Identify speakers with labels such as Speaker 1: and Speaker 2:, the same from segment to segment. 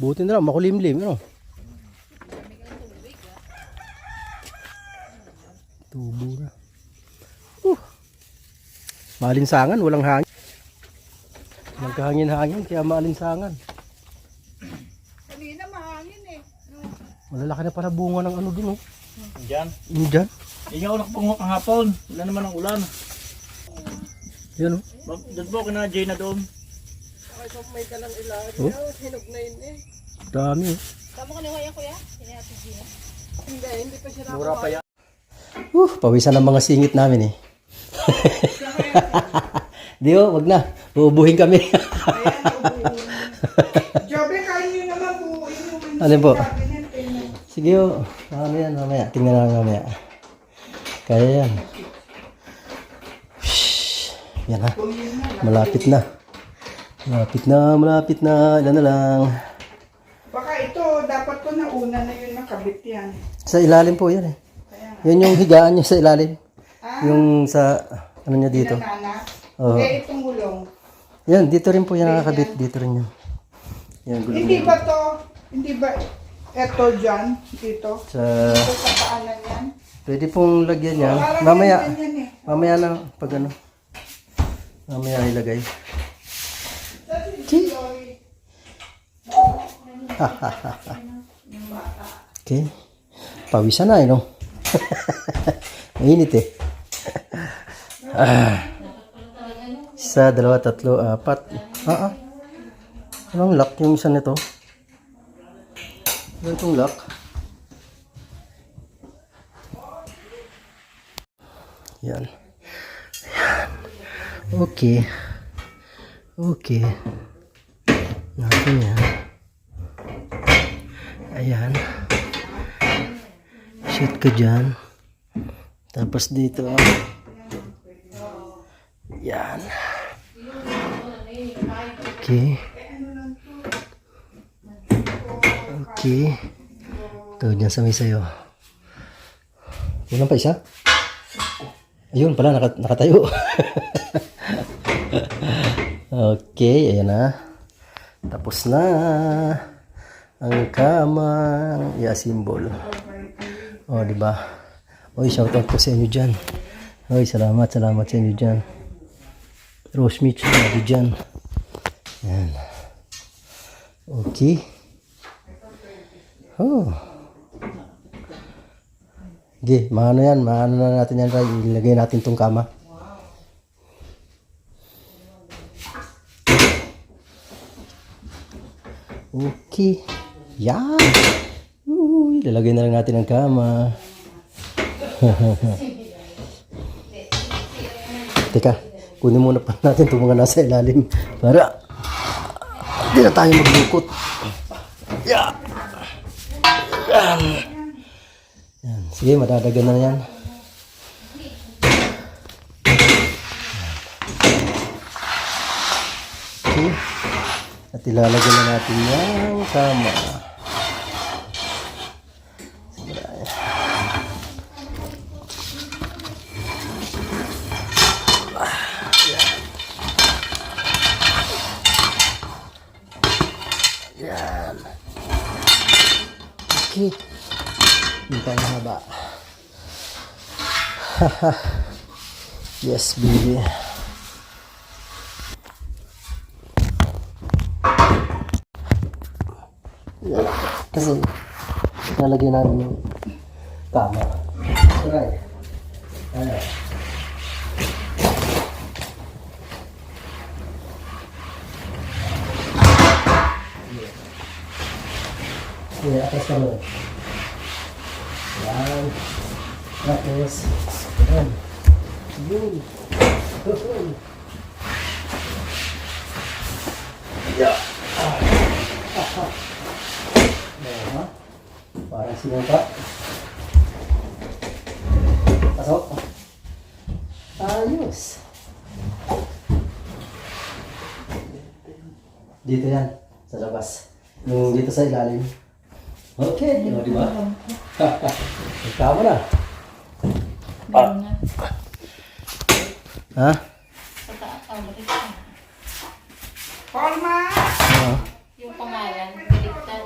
Speaker 1: Buti na lang, makulimlim, ano? Tubo na. Maalinsangan, walang hangin. Walang kahangin-hangin, kaya maalinsangan.
Speaker 2: Kanina mahangin eh.
Speaker 1: Malalaki na para bunga ng ano dun, oh.
Speaker 3: Diyan.
Speaker 1: Diyan.
Speaker 3: Hindi ako nakapungo kahapon. Wala naman ang ulan.
Speaker 1: Yan, oh.
Speaker 3: Doon po kina Jay na doon.
Speaker 2: May dalang ilaw.
Speaker 1: Oh.
Speaker 2: Hinog na yun eh.
Speaker 1: Dami, oh.
Speaker 2: Tama ka na kaya kuya? Hindi pa siya
Speaker 3: Mura pa yan.
Speaker 1: Pawisan ng mga singit namin, eh. Di, oh, wag na. Uubuhin kami.
Speaker 2: Jobe, kain nyo naman buuin yung
Speaker 1: Ano po? Sige, oh. Ano yan, mamaya. Tingnan namin mamaya. Kaya yan. Shhh. Yan, ha. Malapit na. Malapit na. Ilan na lang.
Speaker 2: Baka ito, dapat ko na una na yun nakabit yan.
Speaker 1: Sa ilalim po yan, eh. Yan yung higaan niya sa ilalim. Yung sa, ano niya dito.
Speaker 2: Pinanana.
Speaker 1: Oo.
Speaker 2: Eh, itong gulong.
Speaker 1: Yan, dito rin po yan nakakabit. Dito rin yan. Yan, gulong
Speaker 2: Hindi
Speaker 1: yan.
Speaker 2: ba to, hindi ba ito dyan, dito?
Speaker 1: Sa,
Speaker 2: Ito sa paanan yan?
Speaker 1: pwede pong lagyan yan.
Speaker 2: Parang
Speaker 1: Mamaya,
Speaker 2: ganyan eh.
Speaker 1: mamaya na, pag ano. Mamaya ilagay. Okay. Pawisan na, no? Mainit, eh. Isa, dalawa, tatlo, apat. Anong lock yung isa nito? Ano itong lock? Yan. Okay. Natin yan. Ayan. Shoot ka dyan. Tapos dito. Yan. Okay. Ito, dyan sa may sayo. Kulang pa isa? Ayun pala, nakatayo. Okay, ayan na. Tapos na ang kamang i-assemble. O, diba? Oy, shoutout po sa inyo dyan. Oy, salamat sa inyo dyan. Rose Mitch, sabi dyan. Ayan. Okay. Okay, maano na natin yan. Ilagay natin tong kama. Okay. Yan. Lalagay na lang natin ang kama. Teka, kunin muna pa natin itong mga nasa ilalim para hindi na tayo maglukot. Yan. Yan. Sige, madadagan na yan. Okay. At ilalagay na natin yung kama. Yan. Okay. Hindi tayo haba. Yes, baby. Yan. Kasi nalagyan namin yung kama. Alright. Alright. Yeah, atas ka mo. Yan. Tapos, yan. Yun. Yun. Yeah. Parang sinuka. Pasok. Ayos. Dito yan. Sa labas. Yung dito sa ilalim. Okay, di ba? Tama na. Ha?
Speaker 2: Forma!
Speaker 4: Yung pangalan, baliktad.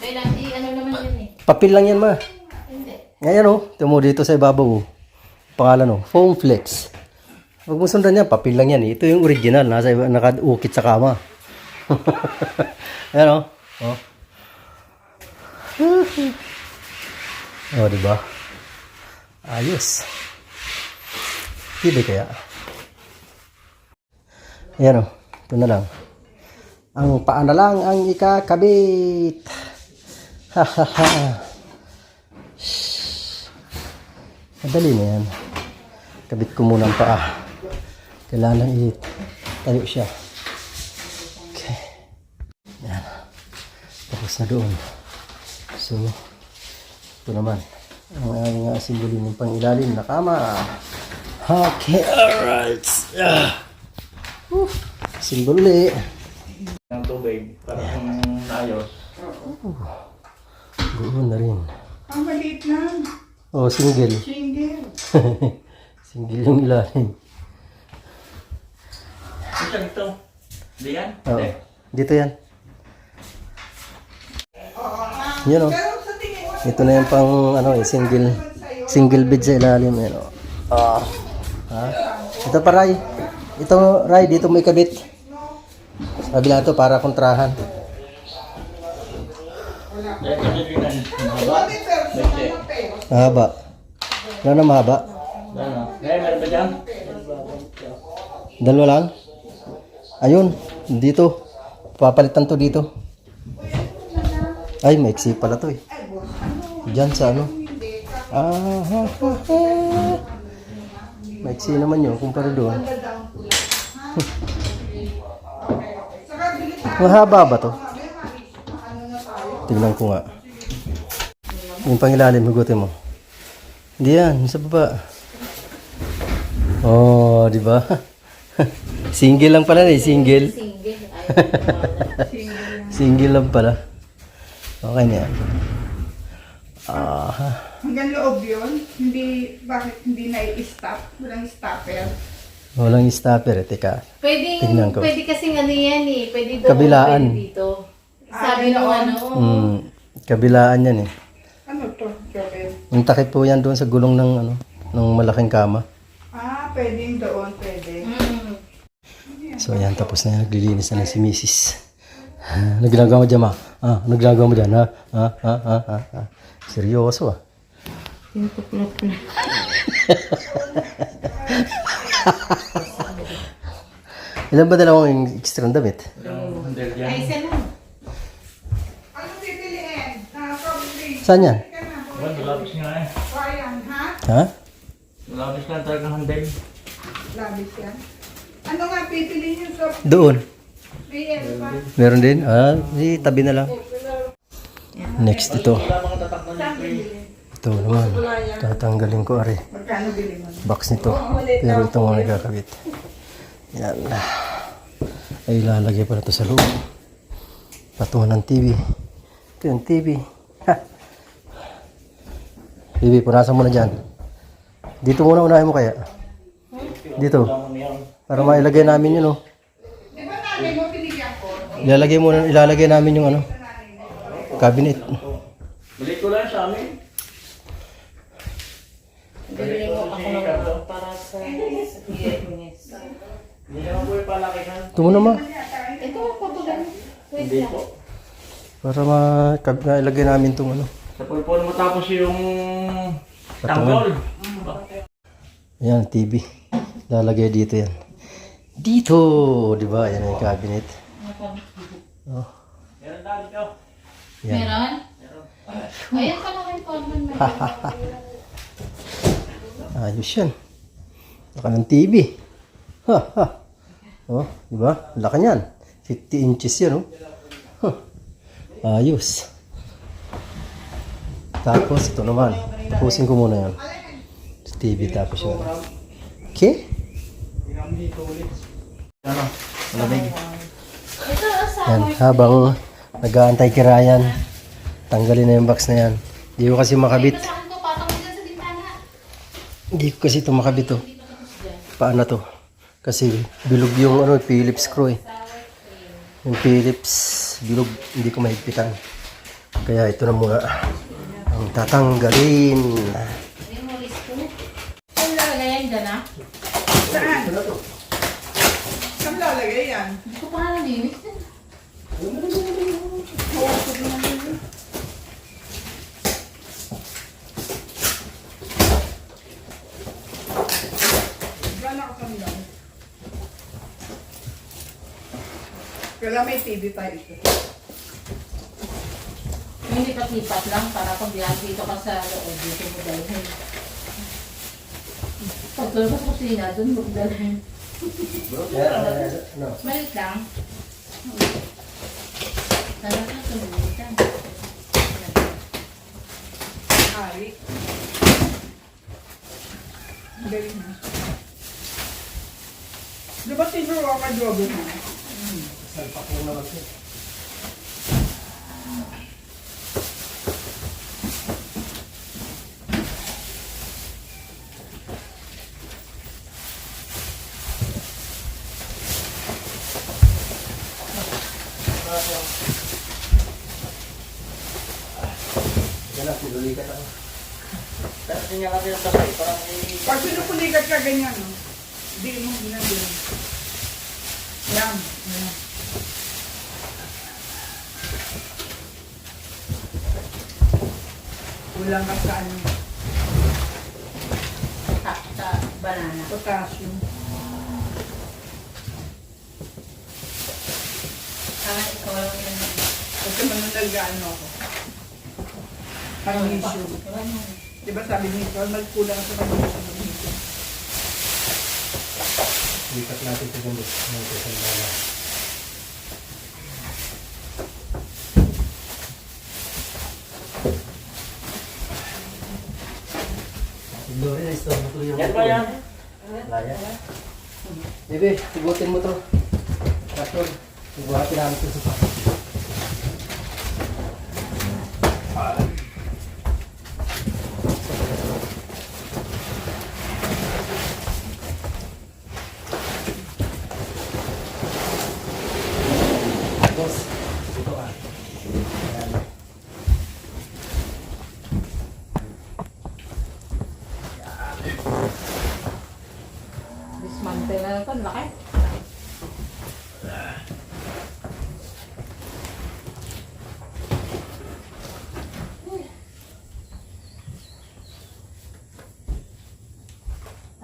Speaker 4: Kailangan, ano naman yun eh.
Speaker 1: Papel lang yan, ma.
Speaker 4: Hindi.
Speaker 1: Ngayon, oh. Tumo dito sa ibabaw, oh. Pangalan, oh. Foam Flex. Pag mo sundan yan, papel lang yan, eh. Ito yung original. Nakaukit sa kama. Ayan, oh. Oh. Oh, diba? Ayos. Hindi kaya. Ayan, oh. Ito na lang. Ang paa na lang ang ikakabit. Ha ha ha. Madali na yan. Kabit ko muna ang paa. Kailangan lang itayo siya. Okay. Yan. Tapos na doon. So, ito naman. Ang aming asimbuli ng pang ilalim na kama. Okay, alright. Simbuli.
Speaker 3: Ng tubig. Para kung naayos.
Speaker 1: Doon na rin.
Speaker 2: Ang maliit lang.
Speaker 1: Oh, single.
Speaker 2: Single.
Speaker 1: Single yung ilalim.
Speaker 3: Isa ito. Hindi yan?
Speaker 1: Oo.
Speaker 3: Hindi.
Speaker 1: Dito yan. Yun o.
Speaker 2: Pero sa tingin mo,
Speaker 1: Ito na yung pang ano eh, single bed sa ilalim. Yan o. Ah. Ha? Ito pa Ray. Ito Ray, dito may kabit. Sabi lang ito para kontrahan.
Speaker 3: Dahil kasi tingnan. Mahaba. Hindi.
Speaker 1: Mahaba. Wala na mahaba.
Speaker 3: Ano? Ngayon, meron ba dyan?
Speaker 1: Dalawa lang. Ayun. Dito. Papalitan to dito. Ay, maiksi pala to eh. Diyan sa ano. Ah, ha, ha, ha. Maiksi naman yun kumpara doon. Mahaba ba to? Tingnan ko nga. Yung pangilalim, hugutin mo. Hindi yan, sa baba. Oh, di ba? Single lang pala eh, single.
Speaker 4: Single. Ayaw.
Speaker 1: Single lang pala. Okay na yan. Ah,
Speaker 2: hanggang loob yun. Hindi, bakit hindi na i-stop? Walang stopper.
Speaker 1: walang stopper eh, teka. Tignan ko.
Speaker 4: Pwede kasing ano yan eh. Pwede doon.
Speaker 1: Kabilaan.
Speaker 4: Pwede dito. Sabi nung ano.
Speaker 1: Kabilaan yan eh.
Speaker 2: Ano to, Joel?
Speaker 1: Yung takip po yan doon sa gulong ng ano, ng malaking kama.
Speaker 2: Ah, pwedeng doon, pwede.
Speaker 1: So ayan, tapos na yan. Naglilinis na si Mrs. Nagginagawa mo dyan, ma? Nagginagawa mo dyan, ha? Seryoso, ah.
Speaker 4: Pinupula-pula.
Speaker 1: Ilan ba dalawang extra damit?
Speaker 3: Yung handle dyan.
Speaker 4: Ay, isa lang.
Speaker 2: Ano pipiliin? Probably.
Speaker 1: Saan yan?
Speaker 3: Well, malabis nga eh.
Speaker 2: Ayan, ha?
Speaker 1: Ha?
Speaker 3: Malabis nga talaga handle.
Speaker 2: Labis yan. Ano nga pipiliin yung soft
Speaker 1: Doon.
Speaker 2: BL pa?
Speaker 1: Meron din? Di tabi na lang. Next ito.
Speaker 3: Wala mga tatak na
Speaker 2: Saan pipiliin?
Speaker 1: Ito naman. Tatanggalin ko, are.
Speaker 2: Magkano bili mo?
Speaker 1: Box nito. Pero ito mo nagkakabit. Yan. Ay, ilalagay pala ito sa loob. Patungan ng TV. Ito yung TV. Ha! TV, punasan mo na dyan. Dito muna unahin mo kaya. Dito. Para mailagay namin yun, oh.
Speaker 2: Di ba namin mo pinigyan ko?
Speaker 1: Ilalagay namin yung ano. Cabinet.
Speaker 3: Balik ko lang sa amin.
Speaker 4: Bibili mo ako ng para sa Vietnamese.
Speaker 3: Hindi naman po yung palakihan.
Speaker 1: Ito mo naman.
Speaker 4: Ito, papagan. Wait
Speaker 3: Hindi
Speaker 4: lang.
Speaker 3: po.
Speaker 1: Para mailagay namin itong ano.
Speaker 3: Sa pulpon matapos yung tanggol.
Speaker 1: Ayan, TV. Lalagay dito yan. Dito! Di ba? Ayan yung cabinet. Oh.
Speaker 3: Meron tayo dito.
Speaker 1: Yan.
Speaker 4: Meron? Ayan pala kayo pagman.
Speaker 1: Ayos yan. Laka ng TV. Ha, ha. Oh, di ba? Laka niyan. 50 inches yan, oh. Huh. Ayos. Tapos, ito naman. Tapusin ko muna yan. TV tapos yun. Okay?
Speaker 3: Ano? Malamig.
Speaker 4: Ito,
Speaker 1: Yan, habang nag-aantay kay Ryan, tanggalin na yung box na yan. Hindi ko kasi makabit.
Speaker 4: Saan to? Patong mo dyan sa bintana.
Speaker 1: Hindi ko kasi ito makabit, oh. Paano to? Kasi bilog yung ano, Phillips screw eh. Yung Phillips, bilog, hindi ko mahigpitan. Kaya ito na muna ang tatanggalin.
Speaker 4: Saan lalagay yan dyan ah?
Speaker 2: Saan? Saan lalagay yan?
Speaker 4: Hindi ko pa nalinis.
Speaker 2: Gano'n ka lang. Kaya may TV tayo ito.
Speaker 4: Hindi lipat lang para pag dito ka sa loob, dito mo dalhin. Pag doon ka sa kusina, doon mo dalhin.
Speaker 1: Ano?
Speaker 4: Malit lang. Sana ka tumulitan.
Speaker 2: Hari. Galing na. Di ba tinuro ka jobo mo?
Speaker 1: Salpak mo naman siya. Yan ang pinulikat ako.
Speaker 3: Tapos niya kasi yung tasay, parang may...
Speaker 2: Pag pinupulikat ka ganyan, no? Hindi mo ginagawa. Yan. Yan. Kulang ka sa ano,
Speaker 4: Sa banana.
Speaker 2: potassium.
Speaker 4: Ikaw lang yan.
Speaker 2: Kasi manunag-ano ako. Magnesium. Di ba sabi ni Nicole, magkulang sa magnesium.
Speaker 1: Likat natin sa gamit. Ng isang bala. Dori na ito.
Speaker 3: Yan ba yan?
Speaker 1: Laya. Bebe, tugutin mo to. Traktor. Tuguhatin namin ito sa Boss, ito ka. Ayan.
Speaker 4: Dismantle na ito. Laki.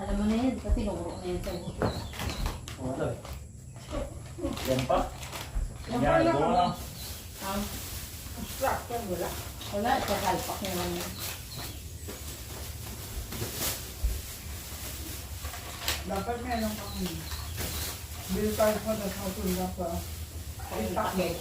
Speaker 4: Alam mo na yan, pati tinuro na yan sa buto.
Speaker 1: Ano to?
Speaker 3: Yan pa. Yan, gawa lang.
Speaker 2: Extractor, wala.
Speaker 4: Wala, ito halpak nyo lang yan.
Speaker 2: Dapat meron kang bill card mo, tapos matulog pa.
Speaker 4: Pakit.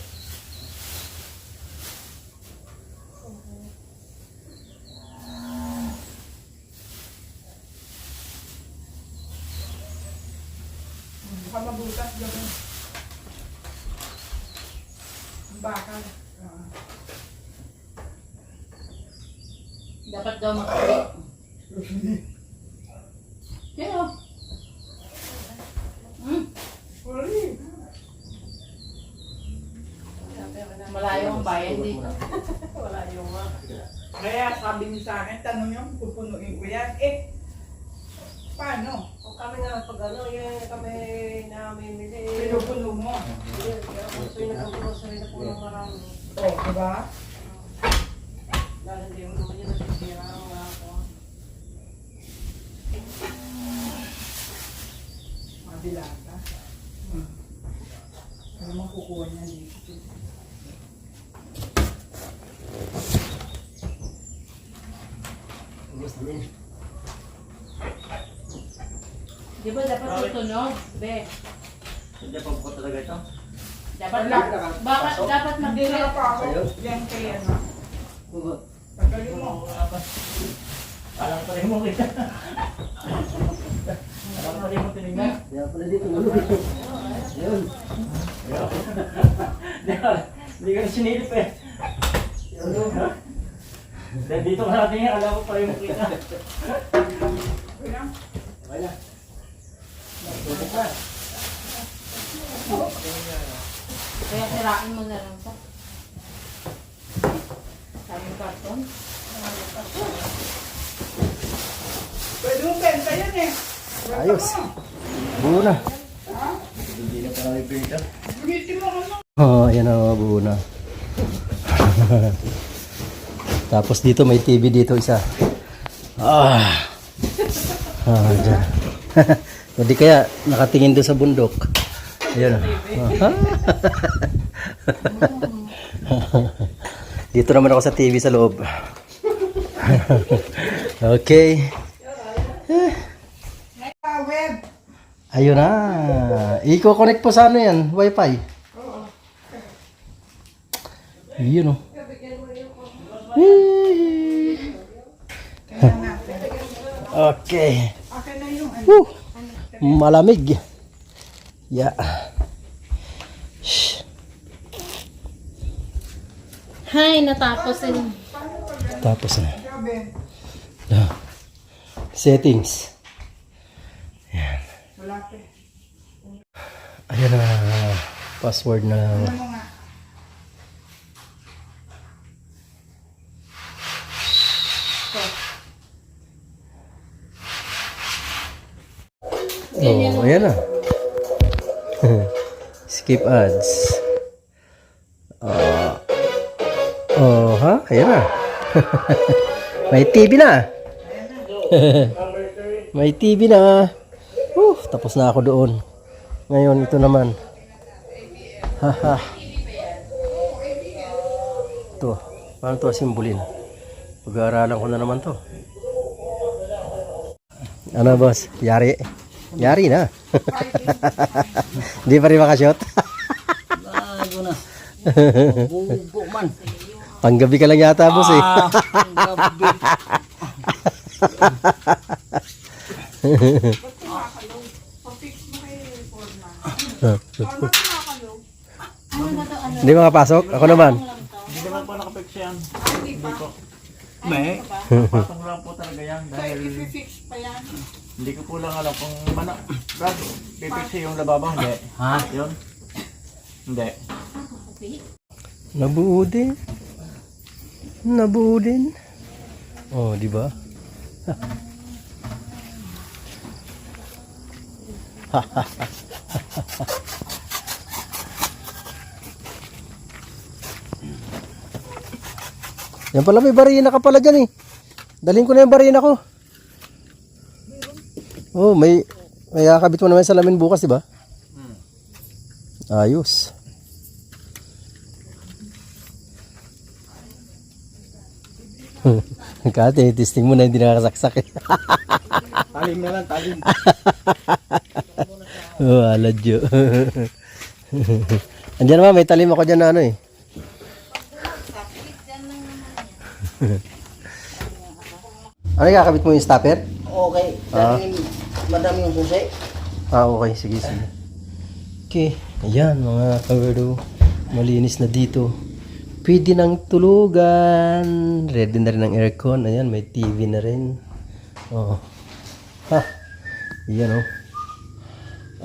Speaker 2: Baka mabutas gawin. Ang bakal.
Speaker 4: Dapat daw makakit. Pero,
Speaker 2: Sorry.
Speaker 4: malayo ang bayan dito.
Speaker 2: Kaya sabi niyo sa akin, tanong niyo kung pupunuin ko yan. Eh, paano?
Speaker 5: Kung kami nga pag ano, yung kami namimili.
Speaker 2: Pinupuno mo.
Speaker 5: So yung nagpapagosari na po ng marami.
Speaker 2: Oh, diba?
Speaker 5: Dahil hindi mo naman yun nasisira ang mga ako.
Speaker 2: Mabilata. Ano makukuha niya dito?
Speaker 1: Gusto din.
Speaker 4: Di ba dapat tutunog? Be,
Speaker 3: Hindi pa po talaga ito.
Speaker 4: dapat
Speaker 2: Wala.
Speaker 4: dapat
Speaker 2: Hindi
Speaker 4: mag-direct.
Speaker 2: na pa ako. Yan kaya na.
Speaker 1: Ugot.
Speaker 2: Pagkalim mo.
Speaker 3: Wala pa. Alam pa rin mo kita. Alam pa rin mo tinignan.
Speaker 1: Kaya pala dito. Ulog ito. Ayun.
Speaker 3: Hindi ka na sinilip eh. Dahil dito ka natin yan, alam ko pa rin mo kita.
Speaker 2: Kaya,
Speaker 1: Okay na. Tutok na.
Speaker 4: Kaya sirain mo na lang sa. karton.
Speaker 2: Pwede mo benta yan eh.
Speaker 1: Ayos. Buo na.
Speaker 3: Hindi na pa namin pinta.
Speaker 2: Bumitin mo ano.
Speaker 1: Oh, ayan na, buo na. Tapos dito may TV dito isa. Dyan. O di kaya nakatingin doon sa bundok. Ayan. Dito naman ako sa TV sa loob. Okay.
Speaker 2: Web.
Speaker 1: Ayun na. I-connect po sa ano yan? Wi-Fi. Yun o. Okay.
Speaker 2: Akin na yung ano.
Speaker 1: Woo! Malamig. Yeah. Shh.
Speaker 4: Hay, natapos din.
Speaker 1: Tapos na.
Speaker 2: Gabi.
Speaker 1: Settings.
Speaker 2: Wala pa eh.
Speaker 1: Ayan na. Password na.
Speaker 2: Ano mo nga?
Speaker 1: Oh, ayan na. Skip ads. Ha? Ayan na. May TV na. May TV na. Tapos na ako doon. Ngayon, ito naman. Haha. Ito. Paano ito simbolin? Pag-aaralan ko na naman to. Ano boss? Yari. Yari na. Hindi pa rin makashot.
Speaker 3: Bago na. Bubo man.
Speaker 1: Panggabi ka lang yata boss eh.
Speaker 3: Gabi.
Speaker 2: Pa-fix mo kayo yung forma. Forma tumakalog.
Speaker 1: Hindi makapasok? Ako naman.
Speaker 3: Hindi naman po nakapix yan.
Speaker 2: Hindi pa.
Speaker 3: May. Pasok lang po talaga yan.
Speaker 2: So,
Speaker 3: Dahil
Speaker 2: i-fix pa yan.
Speaker 3: hindi ko po lang alam kung mana. Brad, pipix yung lababo. Hindi. Ha? Yun? Hindi.
Speaker 1: Nabuo din. Nabuo din. Oh, di ba? Yan pala, may barina ka pala dyan eh. Dalhin ko na yung barina ko. Oh, may kakabit mo naman sa salamin bukas, di ba? Ayos. Kati, testing mo na hindi nakakasaksak eh.
Speaker 3: Talim na lang, talim.
Speaker 1: Oh, aladyo. Andiyan naman, may talim ako dyan na ano eh. Ano yung kakabit mo yung stopper?
Speaker 5: Okay. Dahil madami yung susi.
Speaker 1: Okay. Sige. Okay. Ayan, mga kawerdo. Malinis na dito. Pwede nang tulugan. Ready na rin ang aircon. Ayan, may TV na rin. Oh. Ha. Ayan, oh.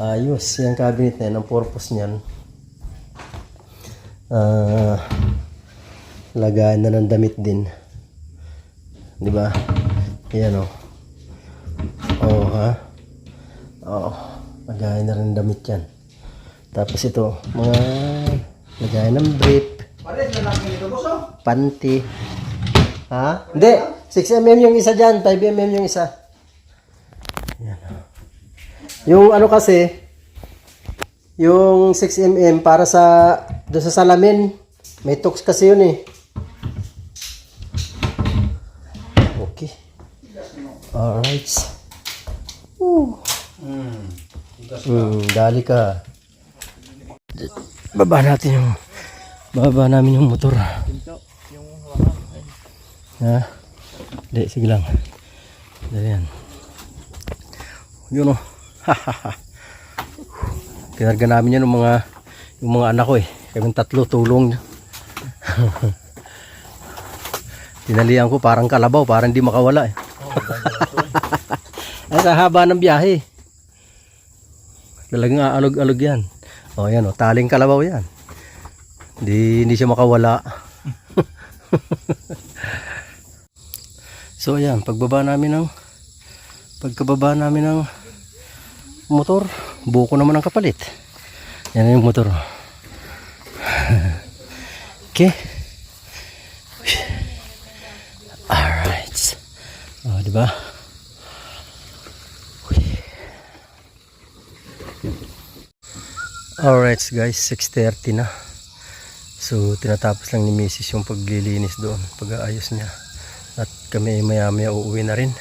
Speaker 1: Ayos. Yung cabinet na yan. Ang purpose niyan. Lagayan na ng damit din. Di ba? Ayan, oh. Oh, ha? Oh. Lagayan na rin ng damit yan. Tapos ito, mga lagayan ng brief. Panty. Ha? Hindi. 6mm yung isa dyan. 5mm yung isa. Yan. Yung ano kasi, yung 6mm para sa, doon sa salamin. May tools kasi yun eh. Okay. Alright. Dali ka. Baba namin yung motor. Ha? Hindi, sige lang. Dali yan. Yun o. Kinarga namin yan yung mga anak ko eh. Kaming tatlo tulong. Tinalian ko parang kalabaw, parang hindi makawala eh. Ay, sa haba ng biyahe. Talagang aalog-alog yan. O yan o, taling kalabaw yan. Hindi siya makawala. So ayan, pagkababa namin ng motor, buko naman ang kapalit. Yan na yung motor. Okay. Alright. Oh, diba? Alright guys, 6:30 na. So tinatapos lang ni Mrs. yung paglilinis doon, pag-aayos niya. At kami maya maya uuwi na rin.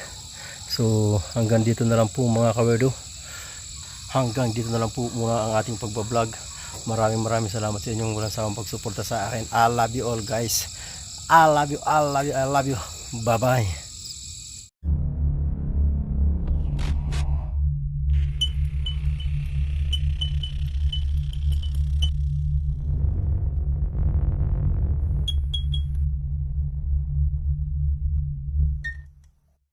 Speaker 1: So hanggang dito na lang po mga kawerdo. Hanggang dito na lang po muna ang ating pagbablog. Maraming salamat sa inyong walang sawang pagsuporta sa akin. I love you all guys. I love you. Bye bye.